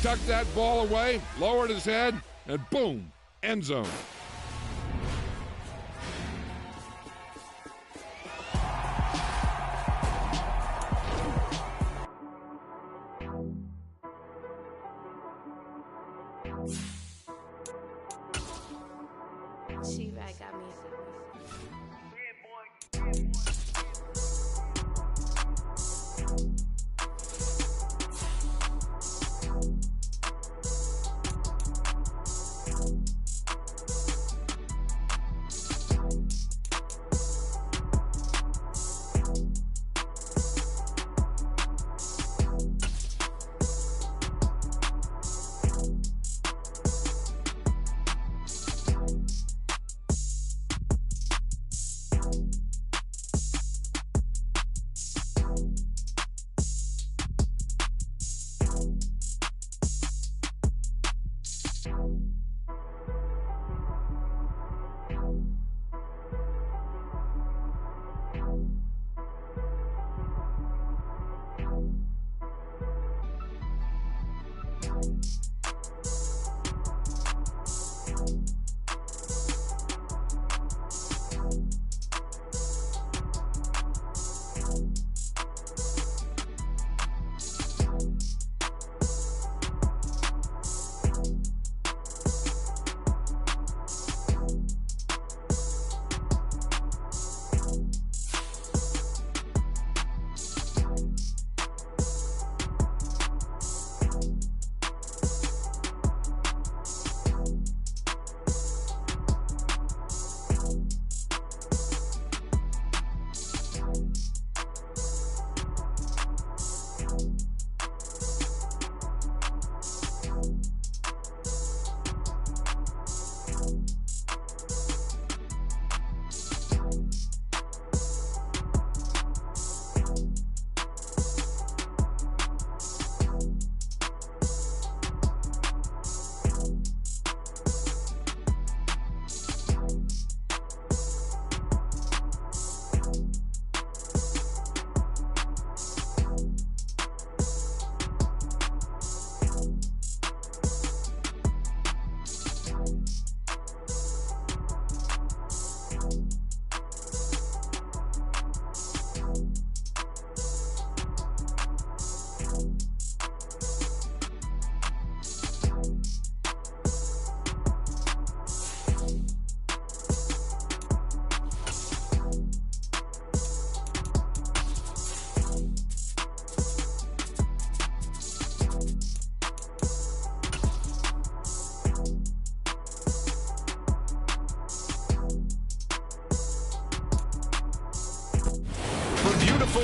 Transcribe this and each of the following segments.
tucked that ball away, lowered his head, and boom, end zone. She-Rag got me.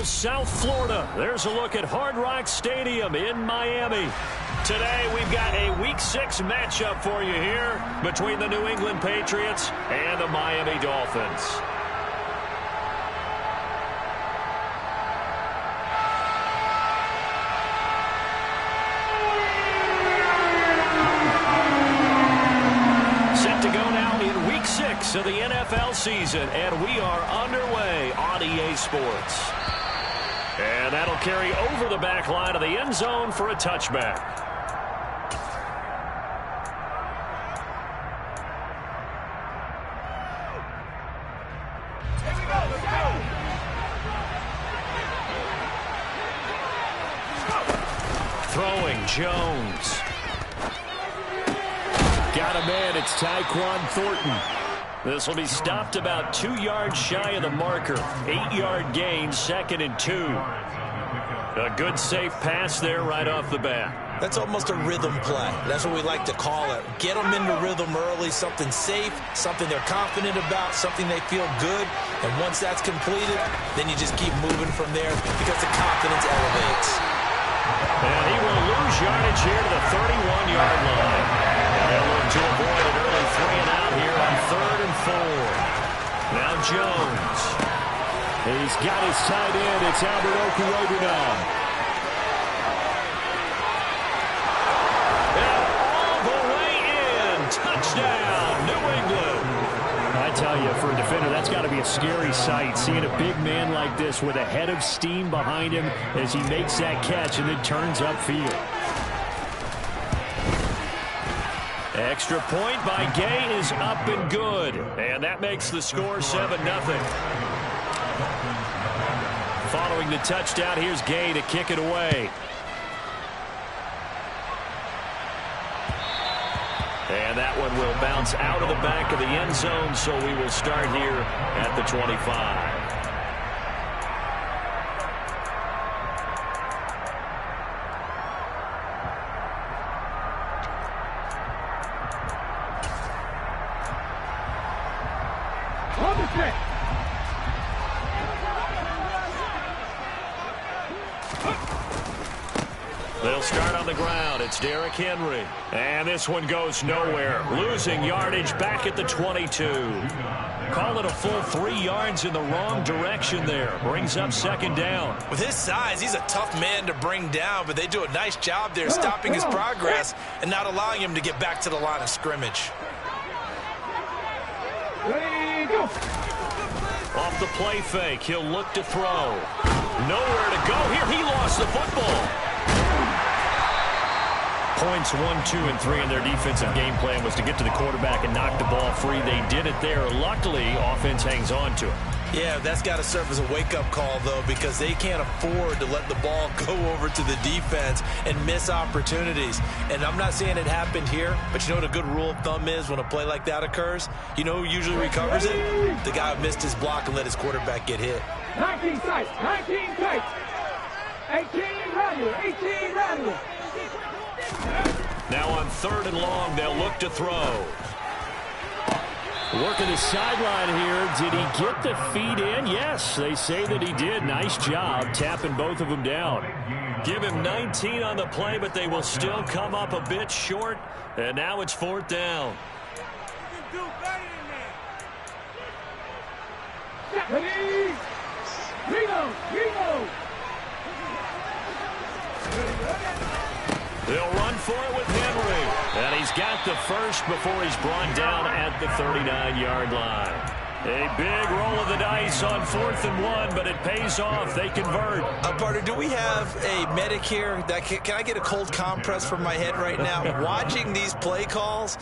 South Florida. There's a look at Hard Rock Stadium in Miami. Today, we've got a Week 6 matchup for you here between the New England Patriots and the Miami Dolphins. Set to go now in Week 6 of the NFL season, and we are underway on EA Sports. And that'll carry over the back line of the end zone for a touchback. Here we go, let's go. Throwing Jones. Got a man, it's Tyquan Thornton. This will be stopped about 2 yards shy of the marker. 8-yard gain, 2nd and 2. A good safe pass there right off the bat. That's almost a rhythm play. That's what we like to call it. Get them into rhythm early, something safe, something they're confident about, something they feel good. And once that's completed, then you just keep moving from there because the confidence elevates. And he will lose yardage here to the 31-yard line. And they'll look to avoid an early 3-and-out here on 3rd and 4. Now Jones. He's got his tight end. It's Albert Okurodunom. And all the way in. Touchdown, New England. I tell you, for a defender, that's got to be a scary sight, seeing a big man like this with a head of steam behind him as he makes that catch and then turns upfield. Extra point by Gay is up and good. And that makes the score 7-0. Following the touchdown, here's Gay to kick it away. And that one will bounce out of the back of the end zone, so we will start here at the 25. They'll start on the ground. It's Derrick Henry. And this one goes nowhere. Losing yardage back at the 22. Call it a full 3 yards in the wrong direction there. Brings up second down. With his size, he's a tough man to bring down, but they do a nice job there stopping his progress and not allowing him to get back to the line of scrimmage. Off the play fake, he'll look to throw. Nowhere to go here. He lost the football. Points 1, 2, and 3 in their defensive game plan was to get to the quarterback and knock the ball free. They did it there. Luckily, offense hangs on to it. Yeah, that's got to serve as a wake-up call, though, because they can't afford to let the ball go over to the defense and miss opportunities. And I'm not saying it happened here, but you know what a good rule of thumb is when a play like that occurs? You know who usually recovers it? The guy who missed his block and let his quarterback get hit. 19 tight, 19 tight. 18 run, 18 run. Now on 3rd and long, they'll look to throw. Working the sideline here. Did he get the feet in? Yes, they say that he did. Nice job tapping both of them down. Give him 19 on the play, but they will still come up a bit short. And now it's 4th down. You can do better than that. Ready? Reno. They'll run for it with Henry. And he's got the first before he's brought down at the 39-yard line. A big roll of the dice on 4th and 1, but it pays off. They convert. Partner, do we have a medic here? Can I get a cold compress from my head right now? Watching these play calls,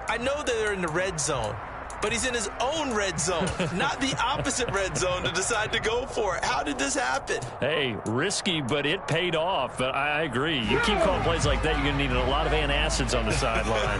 I know that they're in the red zone, but he's in his own red zone, not the opposite red zone to decide to go for it. How did this happen? Hey, risky, but it paid off. But I agree. You keep calling plays like that, you're going to need a lot of antacids on the sideline.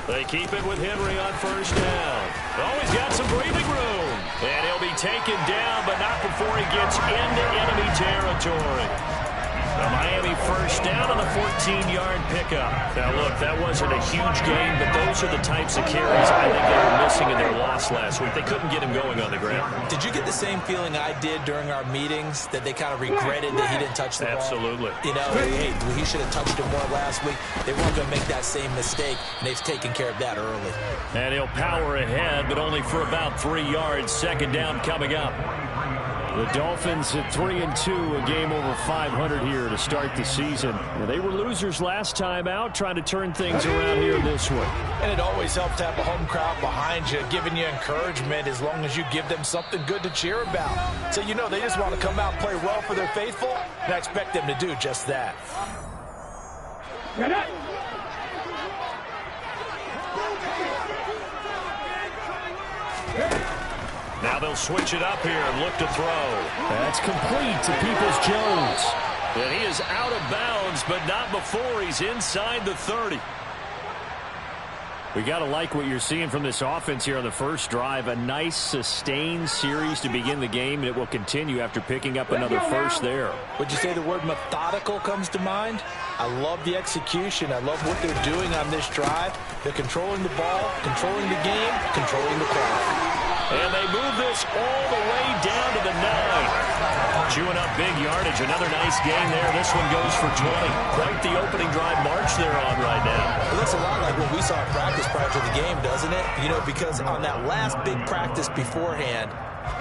They keep it with Henry on 1st down. Always got some breathing room. And he'll be taken down, but not before he gets into enemy territory. The Miami 1st down on the 14-yard pickup. Now, look, that wasn't a huge game, but those are the types of carries I think they were missing in their loss last week. They couldn't get him going on the ground. Did you get the same feeling I did during our meetings, that they kind of regretted that he didn't touch the ball? Absolutely. You know, hey, he should have touched it more last week. They weren't going to make that same mistake, and they've taken care of that early. And he'll power ahead, but only for about 3 yards. 2nd down coming up. The Dolphins at 3-2, a game over 500 here to start the season. They were losers last time out, trying to turn things around here this one. And it always helps to have a home crowd behind you, giving you encouragement as long as you give them something good to cheer about. So you know they just want to come out and play well for their faithful, and I expect them to do just that. Now they'll switch it up here and look to throw. That's complete to Peoples-Jones. And he is out of bounds, but not before he's inside the 30. We got to like what you're seeing from this offense here on the first drive. A nice, sustained series to begin the game, and it will continue after picking up another first there. Would you say the word methodical comes to mind? I love the execution. I love what they're doing on this drive. They're controlling the ball, controlling the game, controlling the clock. And they move this all the way down to the 9. Chewing up big yardage. Another nice gain there. This one goes for 20. Quite the opening drive march they're on right now. It looks a lot like what we saw in practice prior to the game, doesn't it? You know, because on that last big practice beforehand,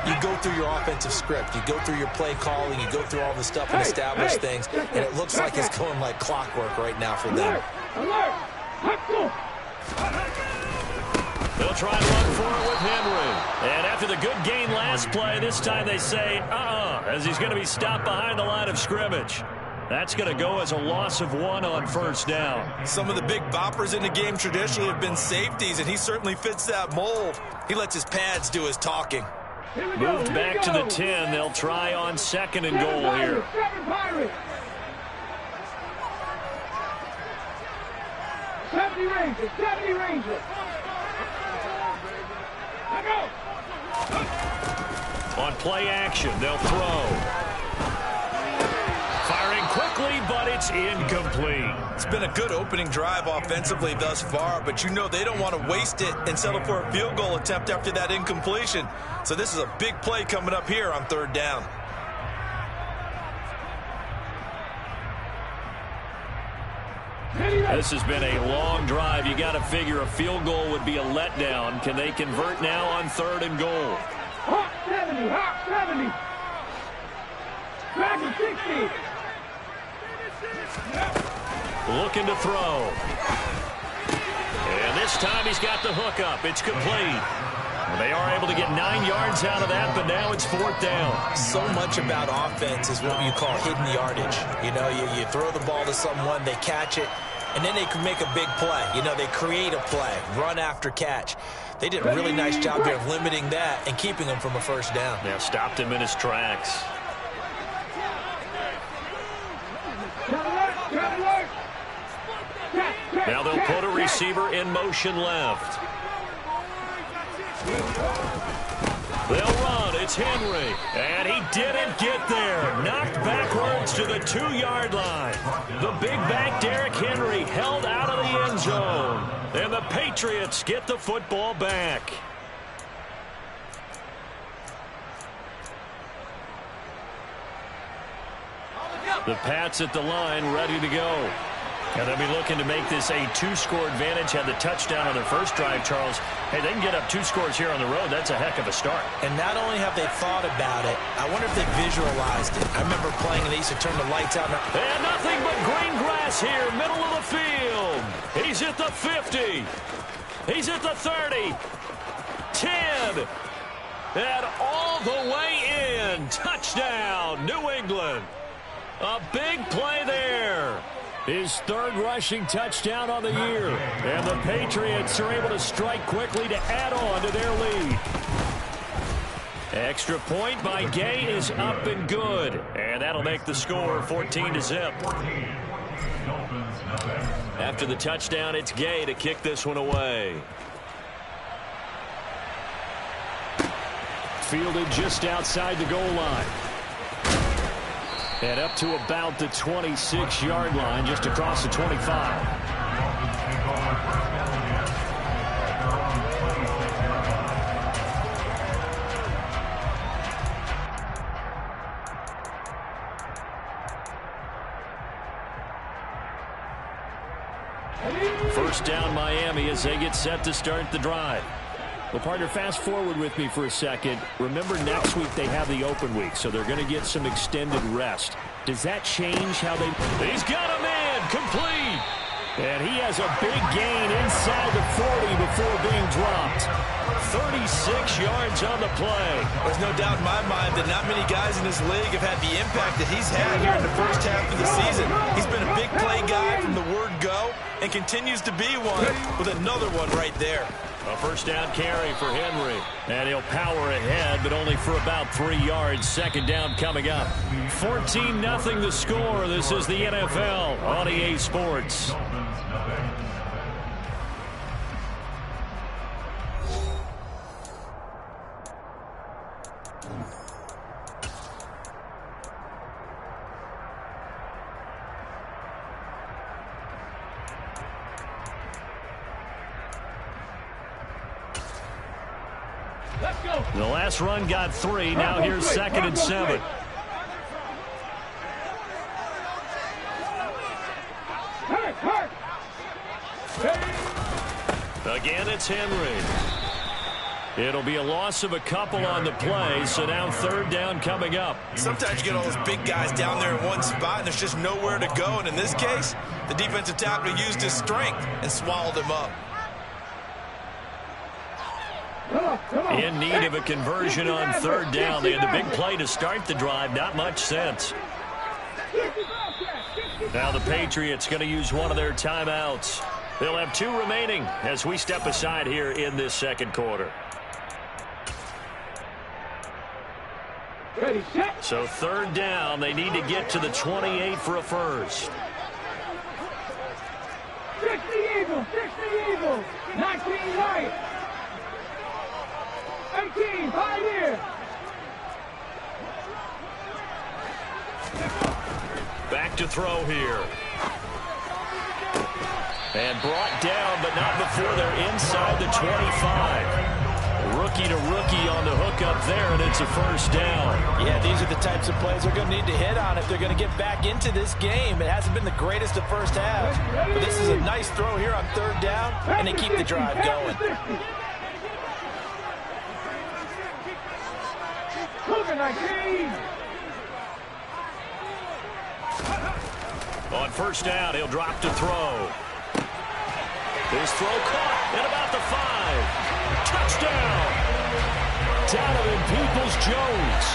you go through your offensive script. You go through your play calling. You go through all the stuff and establish things. And it looks like it's going like clockwork right now for them. try and run for it with Henry. And after the good gain last play, this time they say, as he's going to be stopped behind the line of scrimmage. That's going to go as a loss of 1 on first down. Some of the big boppers in the game traditionally have been safeties, and he certainly fits that mold. He lets his pads do his talking. Moved back to the 10. They'll try on 2nd and goal here. 70 Rangers, 70 Rangers. On play action, they'll throw. Firing quickly, but it's incomplete. It's been a good opening drive offensively thus far, but you know they don't want to waste it and settle for a field goal attempt after that incompletion. So this is a big play coming up here on 3rd down. This has been a long drive. You got to figure a field goal would be a letdown. Can they convert now on 3rd and goal? Hawk 70, Hawk 70. Back to 60. Looking to throw. And this time he's got the hook up. It's complete. They are able to get 9 yards out of that, but now it's 4th down. So much about offense is what you call hidden yardage. You know, you throw the ball to someone, they catch it, and then they can make a big play. You know, they create a play, run after catch. They did a really nice job there of limiting that and keeping him from a first down. Yeah, stopped him in his tracks. Now they'll put a receiver in motion left. They'll run. It's Henry. And he didn't get there. Knocked backwards to the 2-yard line. The big back Derrick Henry held out of the end zone. And the Patriots get the football back. The Pats at the line, ready to go. And they'll be looking to make this a 2-score advantage. Had the touchdown on their first drive, Charles. Hey, they can get up 2 scores here on the road. That's a heck of a start. And not only have they thought about it, I wonder if they visualized it. I remember playing and they used to turn the lights out. And nothing but green grass here, middle of the field. He's at the 50. He's at the 30. 10. And all the way in. Touchdown, New England. A big play there. His 3rd rushing touchdown on the year. And the Patriots are able to strike quickly to add on to their lead. Extra point by Gay is up and good. And that'll make the score 14-0. After the touchdown, it's Gay to kick this one away. Fielded just outside the goal line. And up to about the 26-yard line, just across the 25. First down, Miami, as they get set to start the drive. Well, partner, fast forward with me for a second. Remember, next week they have the open week, so they're going to get some extended rest. Does that change how they... He's got him in, complete. And he has a big gain inside the 40 before being dropped. 36 yards on the play. There's no doubt in my mind that not many guys in this league have had the impact that he's had here in the first half of the season. He's been a big play guy from the word go and continues to be one with another one right there. A first down carry for Henry. And he'll power ahead, but only for about 3 yards. 2nd down coming up. 14-0 the score. This is the NFL on EA Sports. The last run got 3. Now here's 2nd and 7. Again, it's Henry. It'll be a loss of a couple on the play, so now 3rd down coming up. Sometimes you get all those big guys down there in one spot, and there's just nowhere to go. And in this case, the defensive tackle used his strength and swallowed him up. In need of a conversion on third down. They had the big play to start the drive. Not much sense. Now the Patriots going to use one of their timeouts. They'll have 2 remaining as we step aside here in this second quarter. Ready, set. So third down, they need to get to the 28 for a first. 60 Eagles, 60 Eagles, 19 right. 18, 5 here. Back to throw here. And brought down, but not before they're inside the 25. Rookie to rookie on the hook up there, and it's a first down. Yeah, these are the types of plays they're going to need to hit on if they're going to get back into this game. It hasn't been the greatest of first halves, but this is a nice throw here on third down, and they keep the drive going. On first down, he'll drop to throw. His throw caught at about the 5. Touchdown! Donovan Peoples-Jones.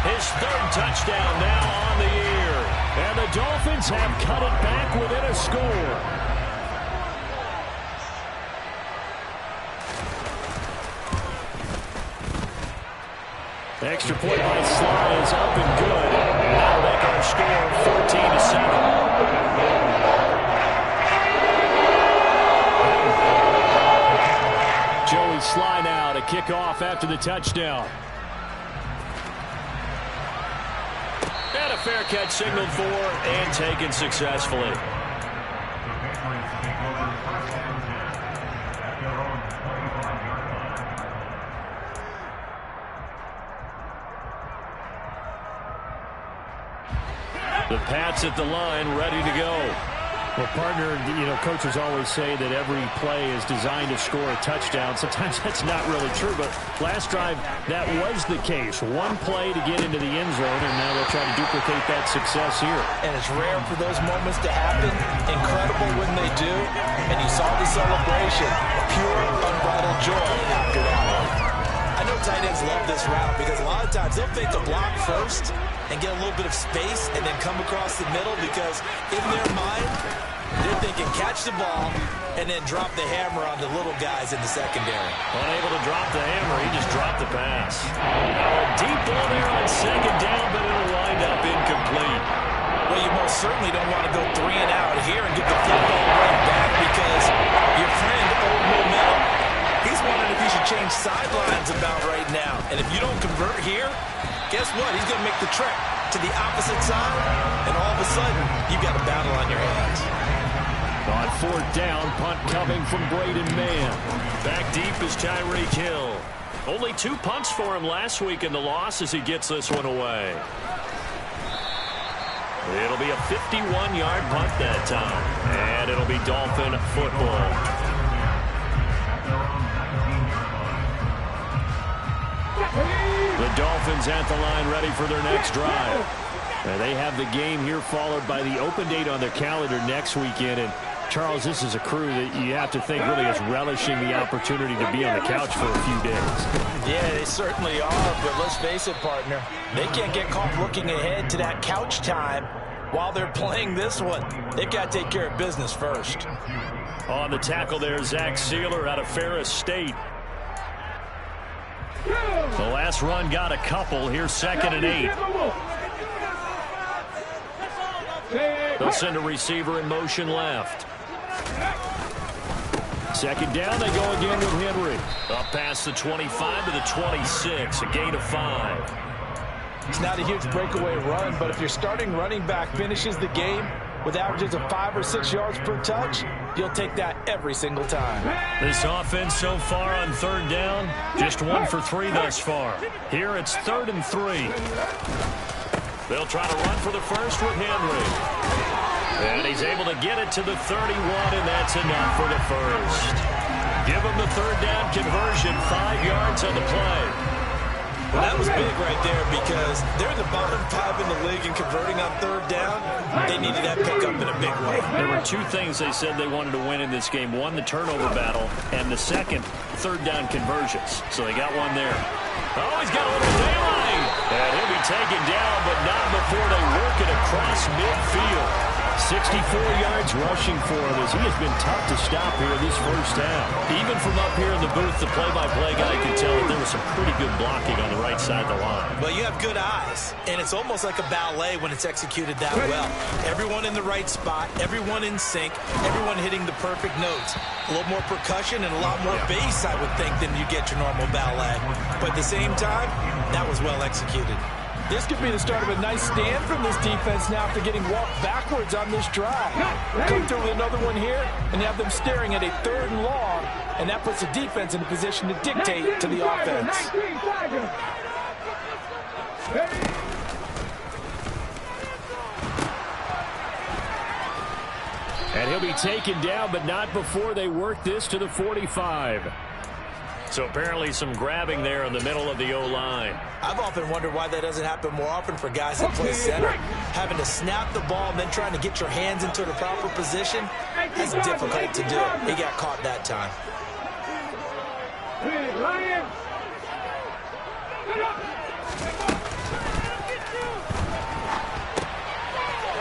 His 3rd touchdown now on the year. And the Dolphins have cut it back within a score. The extra point by Sly is up and good. And that'll make our score 14-7. Joey Sly now to kick off after the touchdown. And a fair catch signaled for and taken successfully. The Pats at the line, ready to go. Well, partner, coaches always say that every play is designed to score a touchdown. Sometimes that's not really true, but last drive, that was the case. One play to get into the end zone, and now they'll try to duplicate that success here. And it's rare for those moments to happen. Incredible when they do. And you saw the celebration. Pure, unbridled joy after that one. I know tight ends love this route because a lot of times they'll fake a block first and get a little bit of space and then come across the middle because in their mind, they're thinking catch the ball and then drop the hammer on the little guys in the secondary. Unable to drop the hammer, he just dropped the pass. A deep ball there on second down, but it'll wind up incomplete. Well, you most certainly don't want to go 3 and out here and get the football right back because your friend, Old Momentum, he's wondering if he should change sidelines about right now. And if you don't convert here, guess what? He's going to make the trek to the opposite side, and all of a sudden, you've got a battle on your hands. On fourth down, punt coming from Braden Mann. Back deep is Tyreek Hill. Only 2 punts for him last week in the loss as he gets this one away. It'll be a 51-yard punt that time, and it'll be Dolphin football. The Dolphins at the line ready for their next drive. And they have the game here followed by the open date on their calendar next weekend. And Charles, this is a crew that you have to think really is relishing the opportunity to be on the couch for a few days. Yeah, they certainly are, but let's face it, partner. They can't get caught looking ahead to that couch time while they're playing this one. They've got to take care of business first. On the tackle there, Zach Sealer out of Ferris State. The last run got a couple. Here's 2nd and 8. They'll send a receiver in motion left. 2nd down, they go again with Henry. Up past the 25 to the 26, a gain of 5. It's not a huge breakaway run, but if your starting running back finishes the game with averages of 5 or 6 yards per touch, you'll take that every single time. This offense so far on third down, just 1 for 3 thus far. Here it's 3rd and 3. They'll try to run for the first with Henry. And he's able to get it to the 31, and that's enough for the first. Give him the 3rd down conversion, 5 yards on the play. Well, that was big right there because they're the bottom 5 in the league in converting on third down. They needed that pickup in a big way. There were two things they said they wanted to win in this game. One, the turnover battle, and the second, third down conversions. So they got one there. Oh, he's got a little daylight. And he'll be taken down, but not before they work it across midfield. 64 yards rushing for him as he has been tough to stop here this first half. Even from up here in the booth, the play-by-play guy could tell that there was some pretty good blocking on the right side of the line. Well, you have good eyes, and it's almost like a ballet when it's executed that well. Everyone in the right spot, everyone in sync, everyone hitting the perfect notes. A little more percussion and a lot more bass, I would think, than you get your normal ballet. But at the same time, that was well executed. This could be the start of a nice stand from this defense now after getting walked backwards on this drive. Come through with another one here and have them staring at a 3rd and long, and that puts the defense in a position to dictate to the offense. And he'll be taken down, but not before they work this to the 45. So apparently some grabbing there in the middle of the O-line. I've often wondered why that doesn't happen more often for guys that play center. Having to snap the ball and then trying to get your hands into the proper position, that's difficult to do. He got caught that time.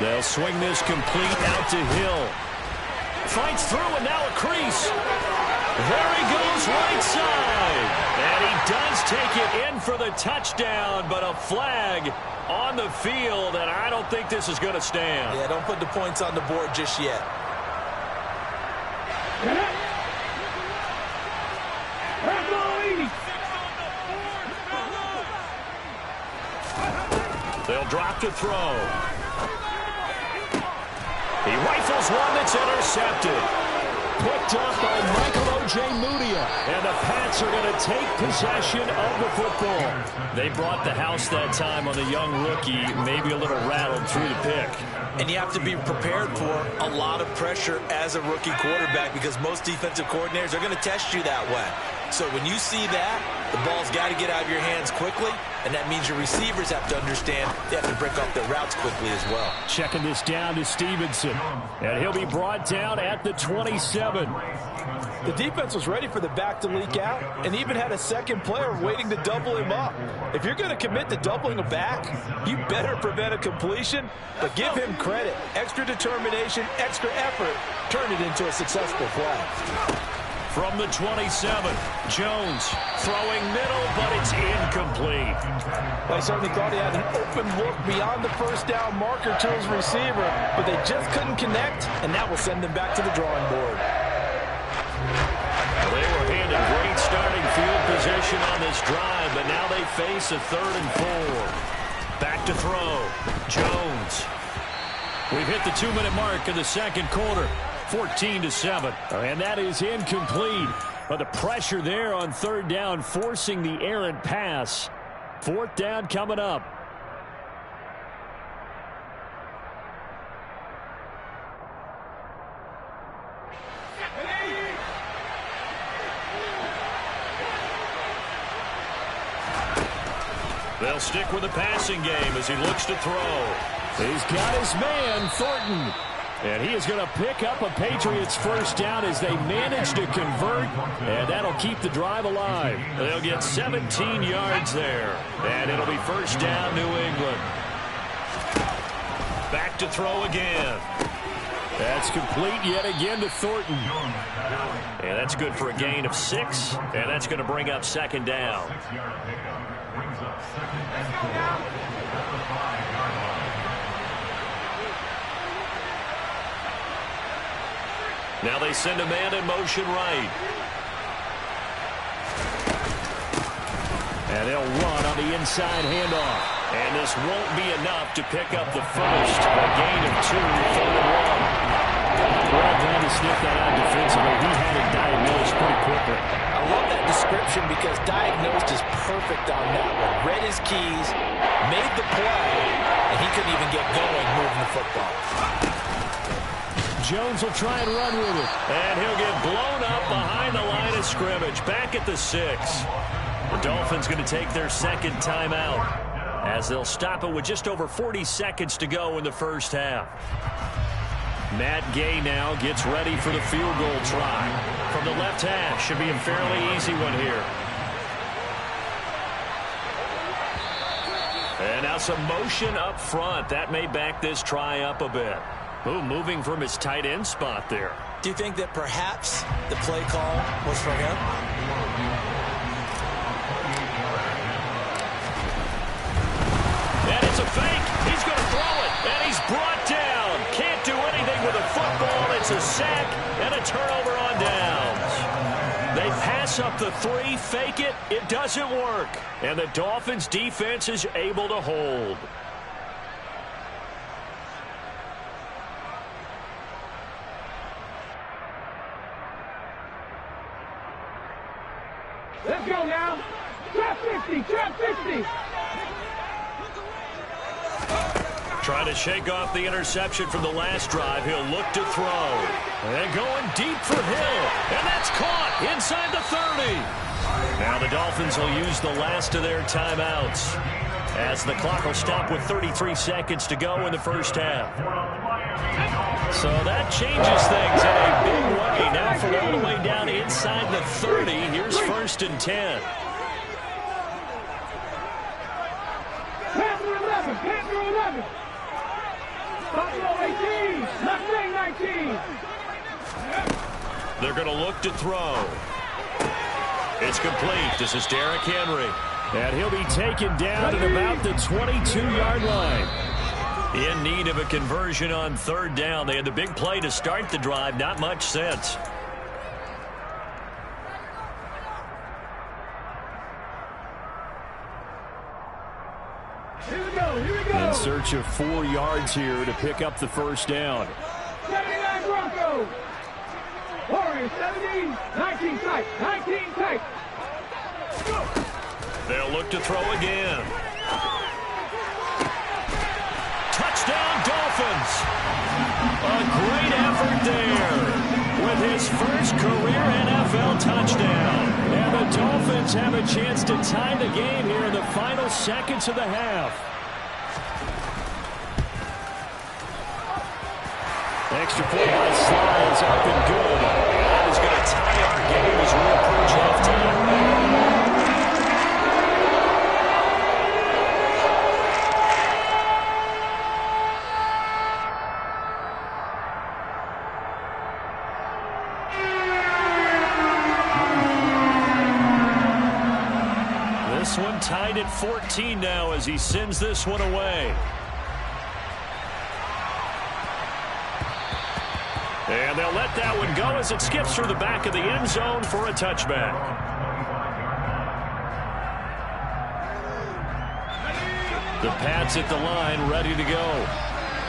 They'll swing this complete out to Hill. Fights through and now a crease. There he goes right side. And he does take it in for the touchdown, but a flag on the field, and I don't think this is going to stand. Yeah, don't put the points on the board just yet. They'll drop to throw. He rifles one that's intercepted. Picked up by Michael Ojemudia. And the Pats are going to take possession of the football. They brought the house that time on the young rookie, maybe a little rattled through the pick. And you have to be prepared for a lot of pressure as a rookie quarterback because most defensive coordinators are going to test you that way. So when you see that, the ball's got to get out of your hands quickly, and that means your receivers have to understand they have to break off their routes quickly as well. Checking this down to Stevenson. And he'll be brought down at the 27. The defense was ready for the back to leak out and even had a second player waiting to double him up. If you're going to commit to doubling a back, you better prevent a completion, but give him credit. Extra determination, extra effort, turn it into a successful play. From the 27, Jones throwing middle, but it's incomplete. I certainly thought he had an open look beyond the first down marker to his receiver, but they just couldn't connect, and that will send them back to the drawing board. They were handed great starting field position on this drive, but now they face a 3rd and 4. Back to throw. Jones. We've hit the 2-minute mark of the second quarter. 14-7. And that is incomplete. But the pressure there on 3rd down, forcing the errant pass. 4th down coming up. They'll stick with the passing game as he looks to throw. He's got his man, Thornton. And he is going to pick up a Patriots first down as they manage to convert. And that'll keep the drive alive. They'll get 17 yards there. And it'll be first down, New England. Back to throw again. That's complete yet again to Thornton. And that's good for a gain of 6. And that's going to bring up 2nd down. Now they send a man in motion right. And they'll run on the inside handoff. And this won't be enough to pick up the first. A gain of 2, 3rd and 1. Well, glad to sniff that out defensively. He had it diagnosed pretty quickly. I love that description because diagnosed is perfect on that one. Read his keys, made the play, and he couldn't even get going moving the football. Jones will try and run with it. And he'll get blown up behind the line of scrimmage. Back at the 6. The Dolphins going to take their second timeout as they'll stop it with just over 40 seconds to go in the first half. Matt Gay now gets ready for the field goal try. From the left hash, should be a fairly easy one here. And now some motion up front. That may back this try up a bit. Ooh, moving from his tight end spot there. Do you think that perhaps the play call was for him? And it's a fake. He's going to throw it. And he's brought down. Can't do anything with a football. It's a sack and a turnover on downs. They pass up the 3, fake it. It doesn't work. And the Dolphins defense is able to hold. Let's go now. Trap 50, trap 50. Trying to shake off the interception from the last drive. He'll look to throw. And going deep for Hill. And that's caught inside the 30. Now the Dolphins will use the last of their timeouts as the clock will stop with 33 seconds to go in the first half. So that changes things in a big way. Now from all the way down inside the 30, here's 1st and 10. Panther 11, Panther 11. Buffalo 18, Mustang 19. They're going to look to throw. It's complete. This is Derrick Henry. And he'll be taken down at about the 22-yard line. In need of a conversion on 3rd down. They had the big play to start the drive. Not much sense. Here we go, here we go. In search of 4 yards here to pick up the first down. 79 Broncos. Warriors 17, 19 tight, 19 tight. They'll look to throw again. Touchdown, Dolphins. A great effort there with his first career NFL touchdown. And the Dolphins have a chance to tie the game here in the final seconds of the half. Extra point by Sly is up and good. That is going to tie our game as we approach halftime. This one tied at 14 now as he sends this one away. And they'll let that one go as it skips through the back of the end zone for a touchback. The Pats at the line, ready to go.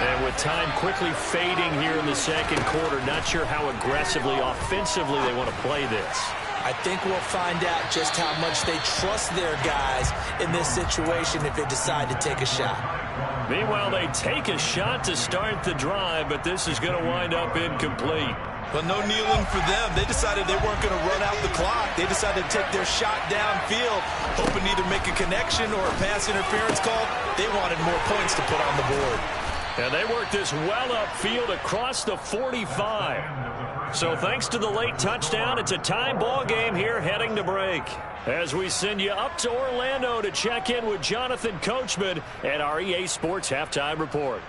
And with time quickly fading here in the second quarter, not sure how aggressively, offensively they want to play this. I think we'll find out just how much they trust their guys in this situation if they decide to take a shot. Meanwhile, they take a shot to start the drive, but this is going to wind up incomplete. But no kneeling for them. They decided they weren't going to run out the clock. They decided to take their shot downfield, hoping to either make a connection or a pass interference call. They wanted more points to put on the board. And they worked this well upfield across the 45. So thanks to the late touchdown, it's a tie ball game here heading to break. As we send you up to Orlando to check in with Jonathan Coachman at our EA Sports Halftime Report.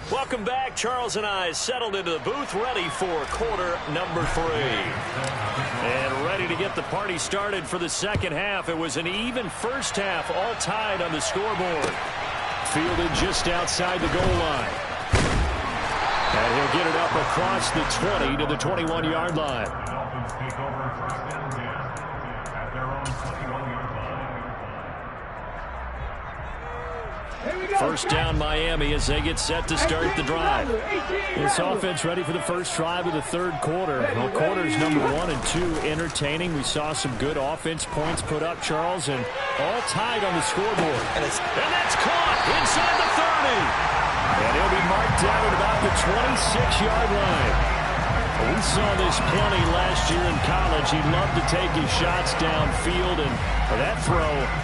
Welcome back. Charles and I settled into the booth, ready for quarter number 3. And ready to get the party started for the second half. It was an even first half, all tied on the scoreboard. Fielded just outside the goal line. And he'll get it up across the 20 to the 21-yard line. First down Miami as they get set to start the drive. This offense ready for the first drive of the third quarter. Well, quarters number 1 and 2 entertaining. We saw some good offense points put up, Charles, and all tied on the scoreboard. And that's caught inside the 30. And he'll be marked down at about the 26-yard line. We saw this plenty last year in college. He loved to take his shots downfield, and for that throw,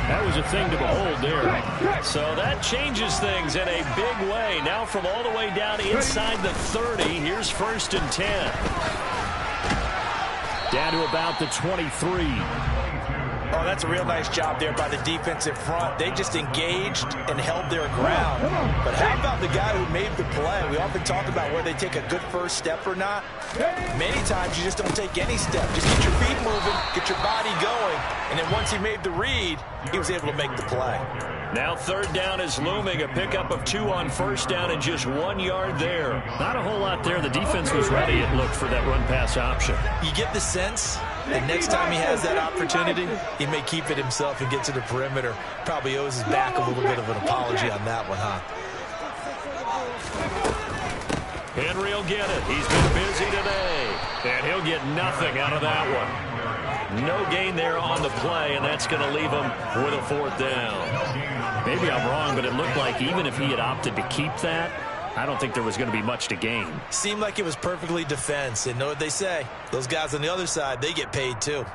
that was a thing to behold there. So that changes things in a big way. Now from all the way down inside the 30, here's 1st and 10. Down to about the 23. Oh, that's a real nice job there by the defensive front. They just engaged and held their ground. But how about the guy who made the play? We often talk about whether they take a good first step or not. Many times you just don't take any step. Just get your feet moving, get your body going, and then once he made the read, he was able to make the play. Now 3rd down is looming. A pickup of 2 on 1st down and just 1 yard there. Not a whole lot there. The defense was ready, it looked, for that run-pass option. You get the sense that next time he has that opportunity, he may keep it himself and get to the perimeter. Probably owes his back a little bit of an apology on that one, huh? Henry will get it. He's been busy today. And he'll get nothing out of that one. No gain there on the play, and that's going to leave him with a 4th down. Maybe I'm wrong, but it looked like even if he had opted to keep that, I don't think there was going to be much to gain. Seemed like it was perfectly defense. And know what they say? Those guys on the other side, they get paid too.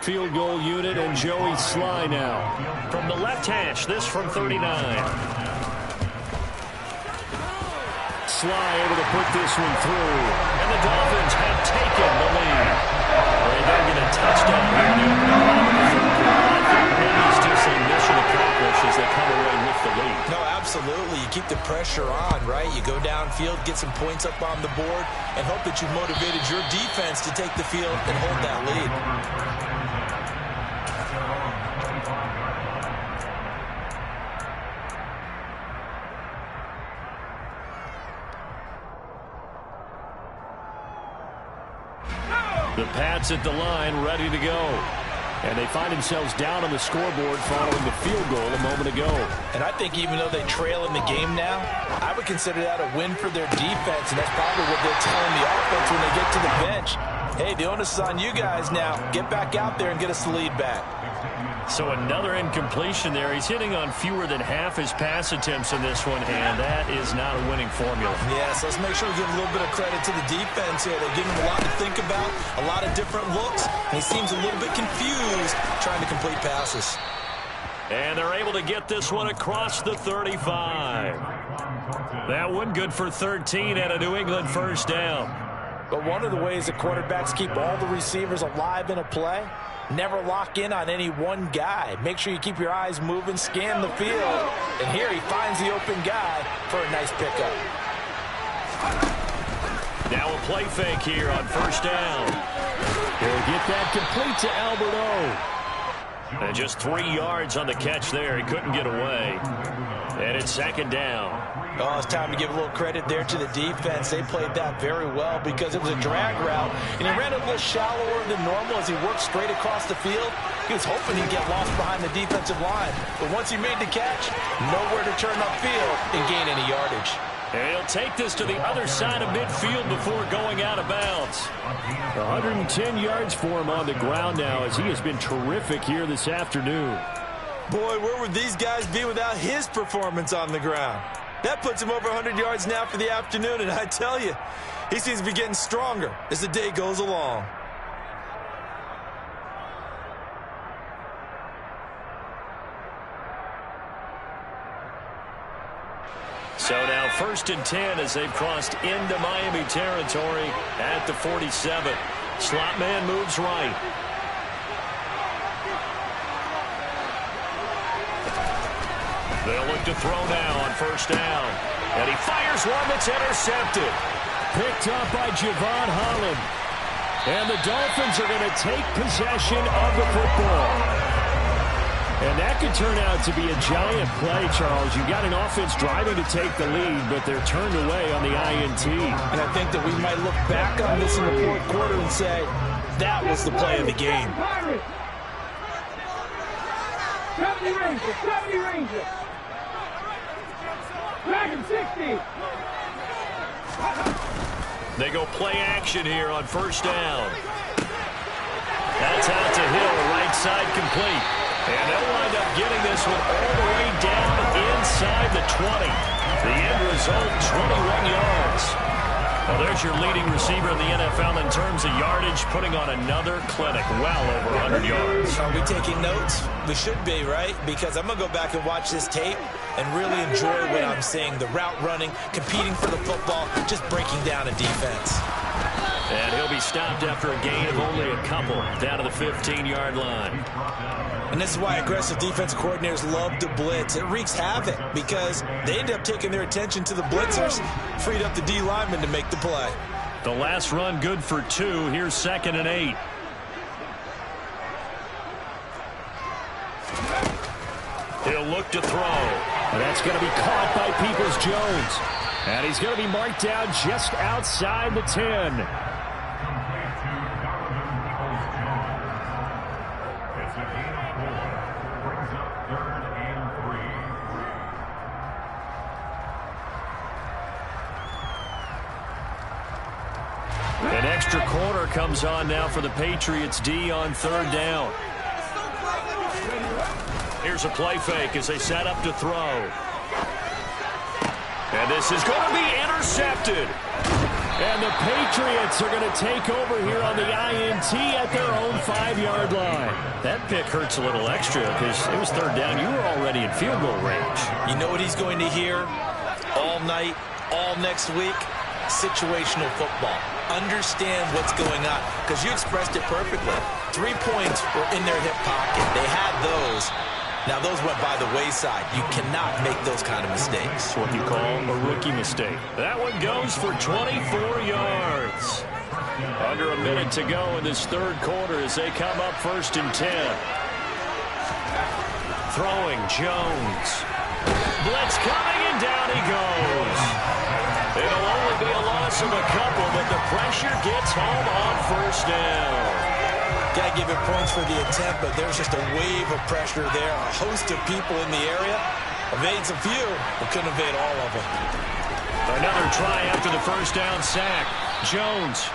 Field goal unit and Joey Sly now. From the left hash, this from 39. Sly able to put this one through. And the Dolphins have taken the lead. They don't get a touchdown here in the opening drive of the third quarter. I think maybe it's just a mission accomplished as they come away with the lead. No, absolutely. You keep the pressure on, right? You go downfield, get some points up on the board, and hope that you've motivated your defense to take the field and hold that lead. The Pats at the line, ready to go. And they find themselves down on the scoreboard following the field goal a moment ago. And I think even though they trail in the game now, I would consider that a win for their defense, and that's probably what they're telling the offense when they get to the bench. Hey, the onus is on you guys now. Get back out there and get us the lead back. So another incompletion there. He's hitting on fewer than half his pass attempts in this one, and that is not a winning formula. Yeah, so let's make sure we give a little bit of credit to the defense here. They're giving him a lot to think about, a lot of different looks, and he seems a little bit confused trying to complete passes. And they're able to get this one across the 35. That one good for 13 and a New England first down. But one of the ways the quarterbacks keep all the receivers alive in a play, never lock in on any one guy. Make sure you keep your eyes moving, scan the field. And here he finds the open guy for a nice pickup. Now a play fake here on first down. He'll get that complete to Albert O. And just 3 yards on the catch there. He couldn't get away. And it's second down. Oh, it's time to give a little credit there to the defense. They played that very well because it was a drag route, and he ran a little shallower than normal as he worked straight across the field. He was hoping he'd get lost behind the defensive line, but once he made the catch, nowhere to turn upfield and gain any yardage. And he'll take this to the other side of midfield before going out of bounds. 110 yards for him on the ground now as he has been terrific here this afternoon. Boy, where would these guys be without his performance on the ground? That puts him over 100 yards now for the afternoon, and I tell you, he seems to be getting stronger as the day goes along. So now 1st and 10 as they've crossed into Miami territory at the 47. Slot man moves right. They'll look to throw now on 1st down. And he fires one that's intercepted. Picked up by Javon Holland. And the Dolphins are going to take possession of the football. And that could turn out to be a giant play, Charles. You've got an offense driving to take the lead, but they're turned away on the INT. And I think that we might look back on this in the 4th quarter and say, that was the play of the game. 70 Rangers, 70 Rangers. Dragon 60. They go play action here on 1st down. That's out to Hill, right side complete. And they'll wind up getting this one all the way down inside the 20. The end result, 21 yards. Well, there's your leading receiver in the NFL in terms of yardage, putting on another clinic, well over 100 yards. Are we taking notes? We should be, right? Because I'm going to go back and watch this tape and really enjoy what I'm seeing. The route running, competing for the football, just breaking down a defense. And he'll be stopped after a gain of only a couple down to the 15-yard line. And this is why aggressive defensive coordinators love to blitz. It wreaks havoc because they end up taking their attention to the blitzers, freed up the D lineman to make the play. The last run good for 2. Here's 2nd and 8. He'll look to throw. And that's going to be caught by Peoples-Jones. And he's going to be marked down just outside the 10. An extra quarter comes on now for the Patriots D on 3rd down. Here's a play fake as they set up to throw. And this is going to be intercepted. And the Patriots are going to take over here on the INT at their own 5-yard line. That pick hurts a little extra because it was 3rd down. You were already in field goal range. You know what he's going to hear all night, all next week? Situational football. Understand what's going on because you expressed it perfectly. 3 points were in their hip pocket. They had those. Now, those went by the wayside. You cannot make those kind of mistakes. What you call a rookie mistake. That one goes for 24 yards. Under a minute to go in this 3rd quarter as they come up 1st and 10. Throwing Jones. Blitz coming, and down he goes. It'll only be a loss of a couple, but the pressure gets home on 1st down. Got to give it points for the attempt, but there's just a wave of pressure there. A host of people in the area. Evades a few, but couldn't evade all of them. Another try after the 1st down sack. Jones.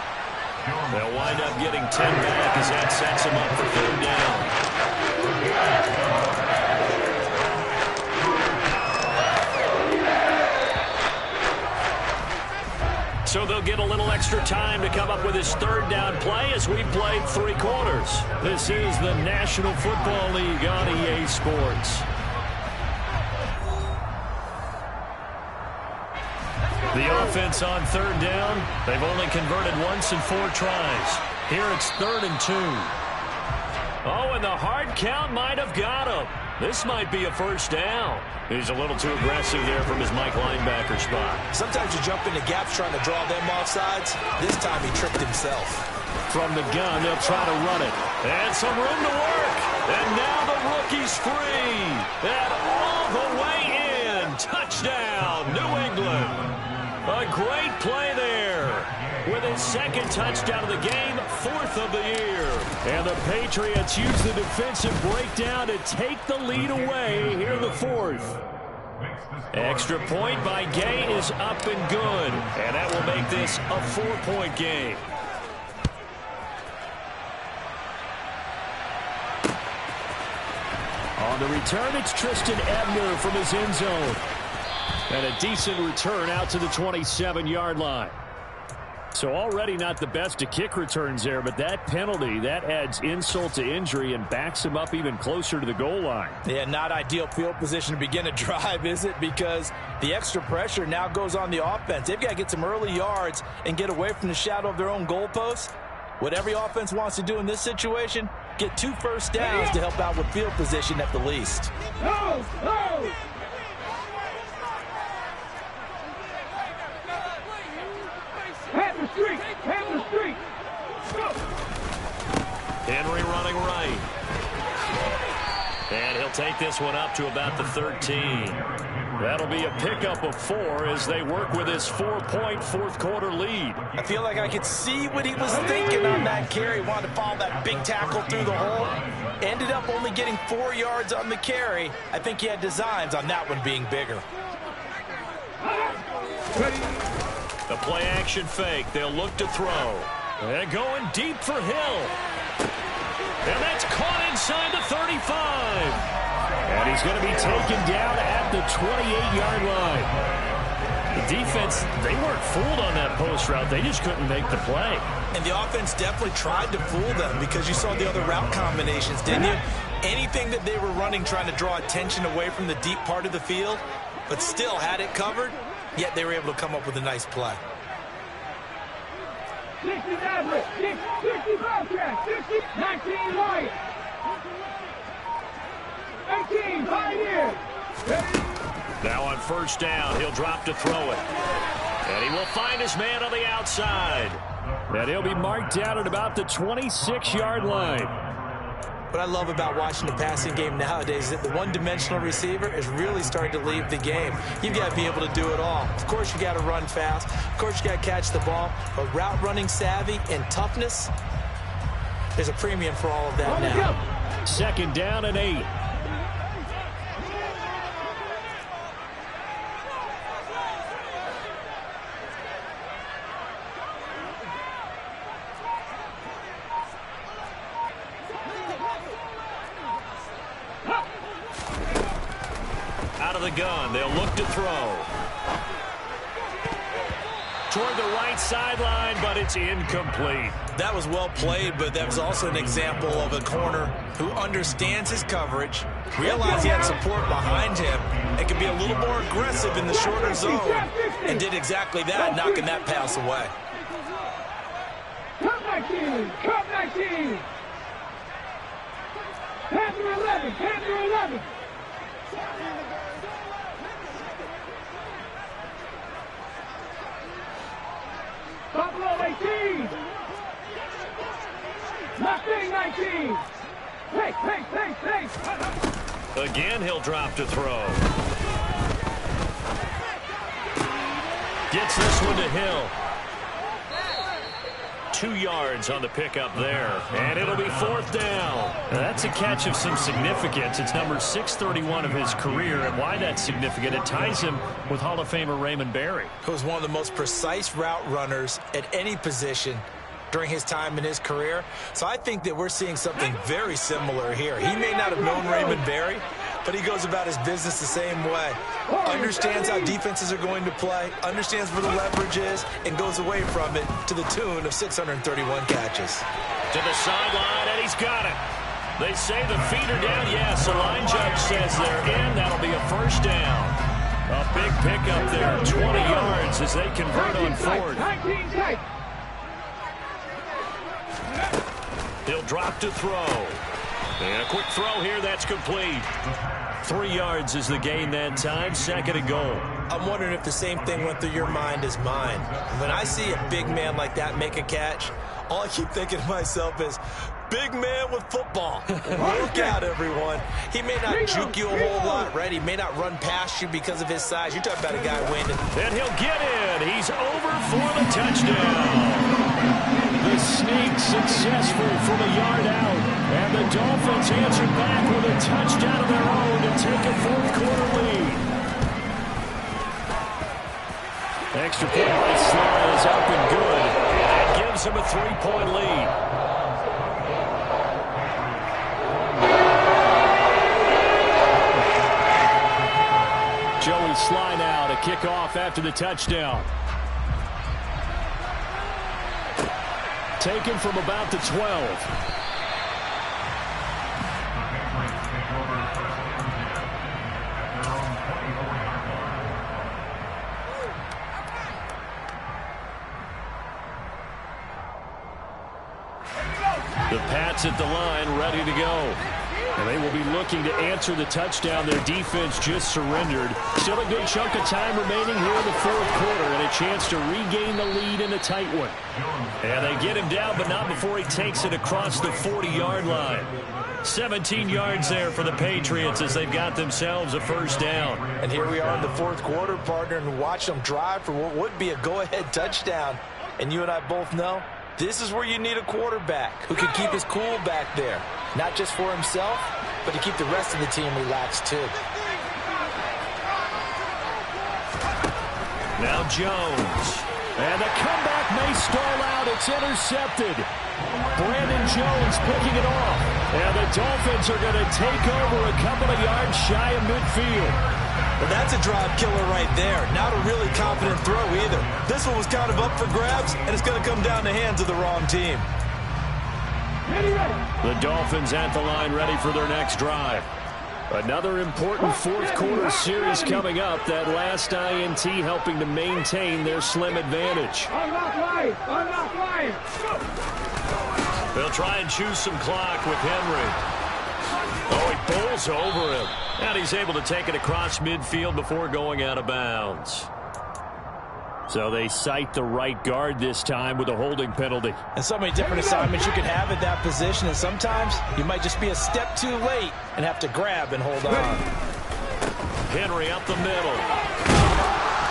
They'll wind up getting 10 back as that sets him up for 3rd down. So they'll get a little extra time to come up with his 3rd down play as we played 3 quarters. This is the National Football League on EA Sports. The offense on 3rd down, they've only converted once in 4 tries. Here it's 3rd and 2. Oh, and the hard count might have got him. This might be a 1st down. He's a little too aggressive there from his Mike linebacker spot. Sometimes you jump into gaps trying to draw them off sides. This time he tricked himself. From the gun, they'll try to run it. And some room to work. And now the rookie's free. And all the way in. Touchdown, New England. A great play there. With his second touchdown of the game, 4th of the year. And the Patriots use the defensive breakdown to take the lead away here in the 4th. Extra point by Gay is up and good. And that will make this a 4-point game. On the return, it's Tristan Ebner from his end zone. And a decent return out to the 27-yard line. So already not the best of kick returns there, but that penalty, that adds insult to injury and backs him up even closer to the goal line. Yeah, not ideal field position to begin a drive, is it? Because the extra pressure now goes on the offense. They've got to get some early yards and get away from the shadow of their own goalposts. What every offense wants to do in this situation, get 2 first downs to help out with field position at the least. Go! Go! Hammer street! Hammer street! Go! Henry running right. And he'll take this one up to about the 13. That'll be a pickup of 4 as they work with his 4-point fourth-quarter lead. I feel like I could see what he was thinking on that carry. Wanted to follow that big tackle through the hole. Ended up only getting 4 yards on the carry. I think he had designs on that one being bigger. The play-action fake. They'll look to throw. And going deep for Hill. And that's caught inside the 35. And he's going to be taken down at the 28-yard line. The defense, they weren't fooled on that post route. They just couldn't make the play. And the offense definitely tried to fool them because you saw the other route combinations, didn't you? Anything that they were running trying to draw attention away from the deep part of the field, but still had it covered, yet they were able to come up with a nice play. 60 Nazareth, 60 Bobcat, 60, 19 Wyatt, 18 Pioneer. Now on first down, he'll drop to throw it. And he will find his man on the outside. And he'll be marked down at about the 26-yard line. What I love about watching the passing game nowadays is that the one-dimensional receiver is really starting to leave the game. You've got to be able to do it all. Of course, you got to run fast. Of course, you got to catch the ball. But route running savvy and toughness, there's a premium for all of that now. 2nd down and 8. Out of the gun, they'll look to throw. Toward the right sideline, but it's incomplete. That was well played, but that was also an example of a corner who understands his coverage, realized he had support behind him, and can be a little more aggressive in the shorter zone, and did exactly that, knocking that pass away. Come 19, come 19. Panther 11, Panther 11. Buffalo 18. Mustang 19. Pace. Again, he'll drop to throw. Gets this one to Hill. 2 yards on the pickup there. And it'll be 4th down. Now, that's a catch of some significance. It's number 631 of his career. And why that's significant, it ties him with Hall of Famer Raymond Berry. Who was one of the most precise route runners at any position during his time in his career. So I think that we're seeing something very similar here. He may not have known Raymond Berry, but he goes about his business the same way. Understands how defenses are going to play, understands where the leverage is, and goes away from it to the tune of 631 catches. To the sideline, and he's got it. They say the feet are down. Yes, the line judge says they're in. That'll be a first down. A big pickup there, 20 yards as they convert on 4th. 19 tight. He'll drop to throw. And a quick throw here, that's complete. 3 yards is the gain that time, 2nd and goal. I'm wondering if the same thing went through your mind as mine. When I see a big man like that make a catch, all I keep thinking to myself is, big man with football. Look out, everyone. He may not juke you a whole lot, right? He may not run past you because of his size. You're talking about a guy winning. And he'll get in. He's over for the touchdown. The sneak successful from a yard out. And the Dolphins answer back with a touchdown of their own to take a fourth-quarter lead. Extra point by Sly is up and good. That gives him a 3-point lead. Joey Sly now to kick off after the touchdown. Taken from about the 12. The Pats at the line, ready to go. And they will be looking to answer the touchdown. Their defense just surrendered. Still a good chunk of time remaining here in the fourth quarter and a chance to regain the lead in a tight one. And they get him down, but not before he takes it across the 40-yard line. 17 yards there for the Patriots as they've got themselves a first down. And here we are in the fourth quarter, partner, and watch them drive for what would be a go-ahead touchdown. And you and I both know this is where you need a quarterback who can keep his cool back there. Not just for himself, but to keep the rest of the team relaxed too. Now Jones. And the comeback may stall out. It's intercepted. Brandon Jones picking it off. And the Dolphins are going to take over a couple of yards shy of midfield. Well, that's a drive killer right there. Not a really confident throw either. This one was kind of up for grabs, and it's going to come down the hands of the wrong team. The Dolphins at the line ready for their next drive. Another important fourth quarter series coming up. That last INT helping to maintain their slim advantage. Unlock line. They'll try and choose some clock with Henry. Oh, he pulls over him. And he's able to take it across midfield before going out of bounds. So they cite the right guard this time with a holding penalty. And so many different assignments you could have at that position, and sometimes you might just be a step too late and have to grab and hold on. Henry up the middle.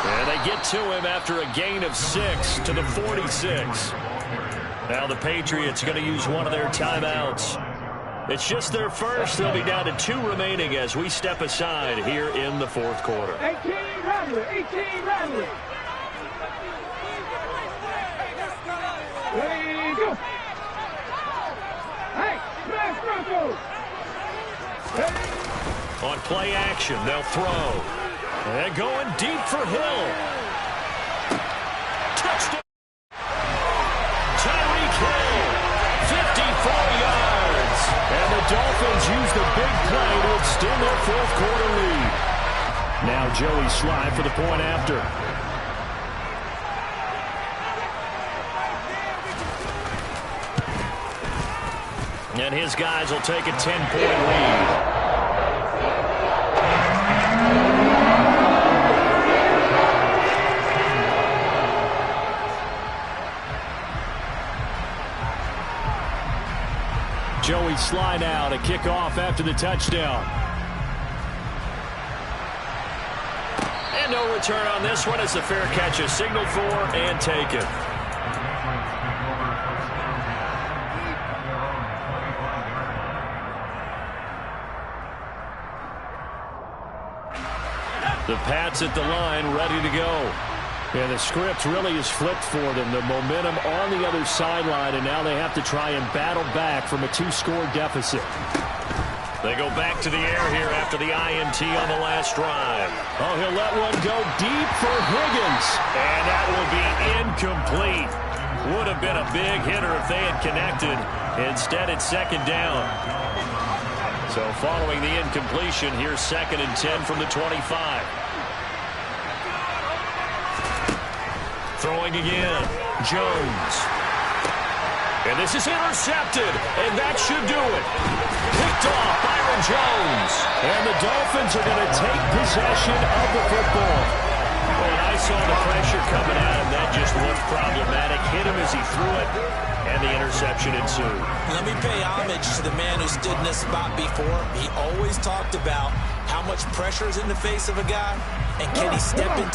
And they get to him after a gain of 6 to the 46. Now the Patriots going to use one of their timeouts. It's just their first. They'll be down to 2 remaining as we step aside here in the fourth quarter. 18 Rattler. Ready, go. Hey, smash Broncos. On play action, they'll throw. And going deep for Hill. Touchdown. Tyreek Hill. 54 yards. And the Dolphins use the big play to extend their fourth quarter lead. Now Joey Sly for the point after. And his guys will take a 10-point lead. Joey Sly now to kick off after the touchdown. And no return on this one. It's a fair catch, a signal for and taken. The Pats at the line, ready to go. Yeah, the script really is flipped for them. The momentum on the other sideline, and now they have to try and battle back from a 2-score deficit. They go back to the air here after the INT on the last drive. Oh, he'll let one go deep for Higgins. And that will be incomplete. Would have been a big hitter if they had connected. Instead, it's second down. So following the incompletion, here's 2nd and 10 from the 25. Throwing again. Jones. And this is intercepted. And that should do it. Picked off Byron Jones. And the Dolphins are going to take possession of the football. Well, and I saw the pressure coming at him. That just looked problematic. Hit him as as he threw it, and the interception ensued. Let me pay homage to the man who stood in this spot before. He always talked about how much pressure is in the face of a guy, and can he step into